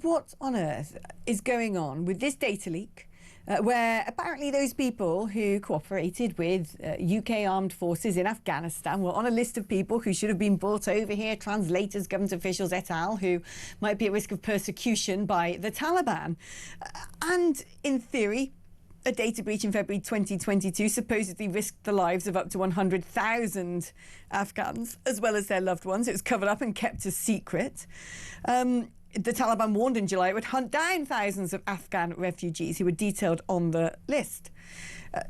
what on earth is going on with this data leak, where apparently those people who cooperated with UK armed forces in Afghanistan were on a list of people who should have been brought over here, translators, government officials, et al., who might be at risk of persecution by the Taliban. And in theory, a data breach in February 2022 supposedly risked the lives of up to 100,000 Afghans, as well as their loved ones. It was covered up and kept a secret. The Taliban warned in July it would hunt down thousands of Afghan refugees who were detailed on the list.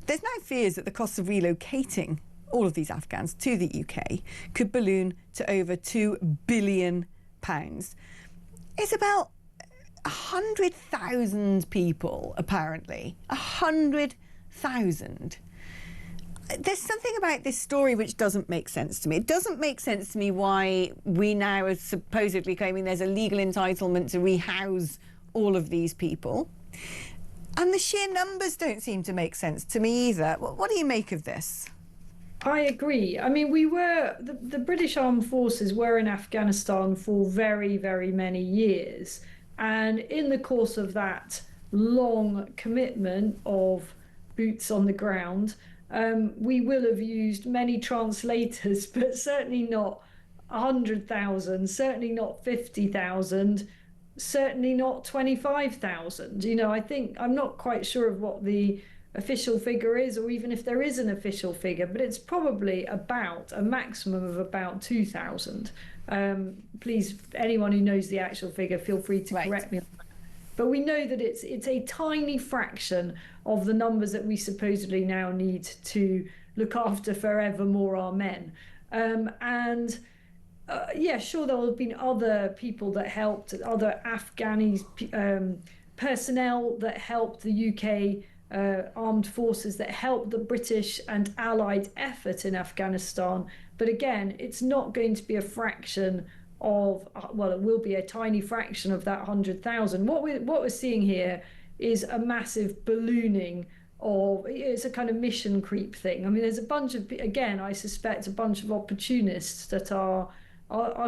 There's now fears that the cost of relocating all of these Afghans to the UK could balloon to over £2 billion. Isabel, 100,000 people, apparently. 100,000. There's something about this story which doesn't make sense to me. It doesn't make sense to me why we now are supposedly claiming there's a legal entitlement to rehouse all of these people. And the sheer numbers don't seem to make sense to me either. What do you make of this? I agree. I mean, the British Armed Forces were in Afghanistan for very, very many years. And in the course of that long commitment of boots on the ground, we will have used many translators, but certainly not 100,000, certainly not 50,000, certainly not 25,000. You know, I'm not quite sure of what the official figure is, or even if there is an official figure, but it's probably about a maximum of about 2,000. Please, anyone who knows the actual figure, feel free to correct me on that. But we know that it's a tiny fraction of the numbers that we supposedly now need to look after forever more our men. Yeah, sure, there will have been other people that helped, other Afghani personnel that helped the UK armed forces, that helped the British and Allied effort in Afghanistan. But again, it's not going to be a fraction of, well, it will be a tiny fraction of that 100,000. What we're seeing here is a massive ballooning of, it's a kind of mission creep thing. I mean, there's a bunch of, again, I suspect a bunch of opportunists that are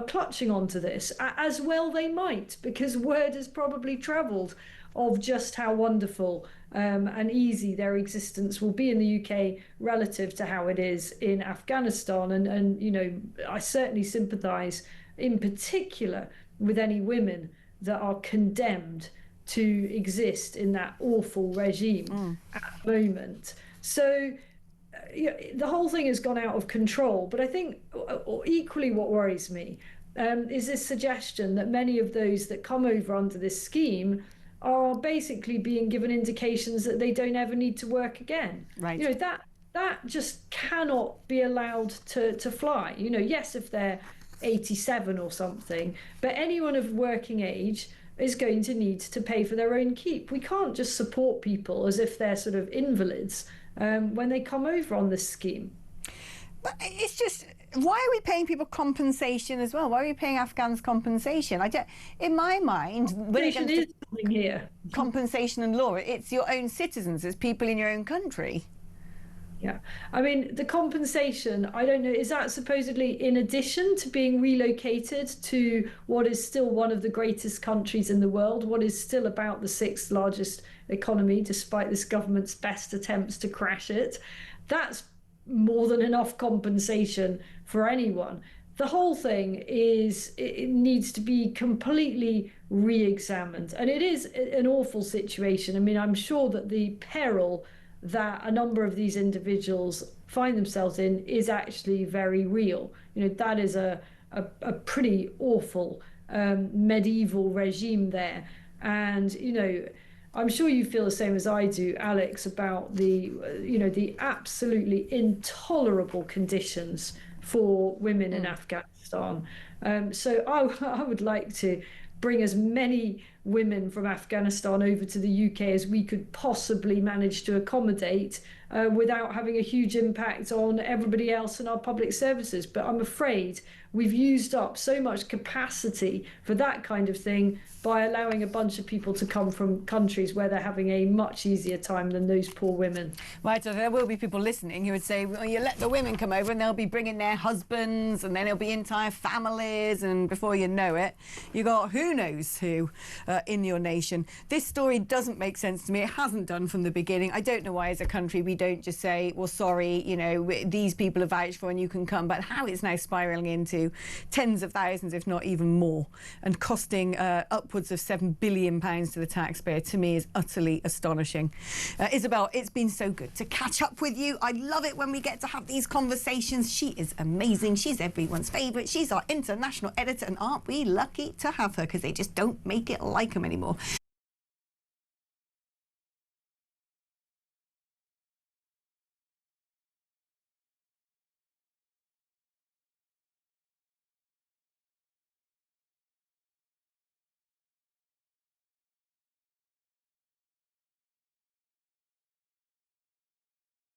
clutching onto this, as well they might, because word has probably travelled of just how wonderful and easy their existence will be in the UK relative to how it is in Afghanistan. And you know, I certainly sympathise in particular with any women that are condemned to exist in that awful regime at the moment. So the whole thing has gone out of control. But I think equally what worries me is this suggestion that many of those that come over under this scheme are basically being given indications that they don't ever need to work again. Right. You know, that just cannot be allowed to fly. You know, yes, if they're 87 or something, but anyone of working age is going to need to pay for their own keep. We can't just support people as if they're sort of invalids when they come over on this scheme. But it's just, why are we paying people compensation as well? Why are we paying Afghans compensation? In my mind, when it comes to here, compensation and law, it's your own citizens, it's people in your own country. Yeah, I mean, the compensation, I don't know, is that supposedly in addition to being relocated to what is still one of the greatest countries in the world, what is still about the 6th largest economy, despite this government's best attempts to crash it? That's more than enough compensation for anyone. The whole thing it needs to be completely re-examined. And it is an awful situation. I mean, I'm sure that the peril that a number of these individuals find themselves in is actually very real. You know, that is a pretty awful medieval regime there. And, you know, I'm sure you feel the same as I do, Alex, about the absolutely intolerable conditions for women in Afghanistan. So I would like to bring as many women from Afghanistan over to the UK as we could possibly manage to accommodate without having a huge impact on everybody else in our public services. But I'm afraid we've used up so much capacity for that kind of thing by allowing a bunch of people to come from countries where they're having a much easier time than those poor women. Right, so there will be people listening who would say, well, you let the women come over and they'll be bringing their husbands, and then it'll be entire families, and before you know it, you got who knows who in your nation. This story doesn't make sense to me. It hasn't done from the beginning. I don't know why as a country we don't just say, well, sorry, you know, these people are vouched for and you can come, but how it's now spiralling into tens of thousands, if not even more, and costing upwards of £7 billion to the taxpayer, to me is utterly astonishing. Isabel, it's been so good to catch up with you. I love it when we get to have these conversations. She is amazing. She's everyone's favourite. She's our international editor, and aren't we lucky to have her, because they just don't make it like them anymore.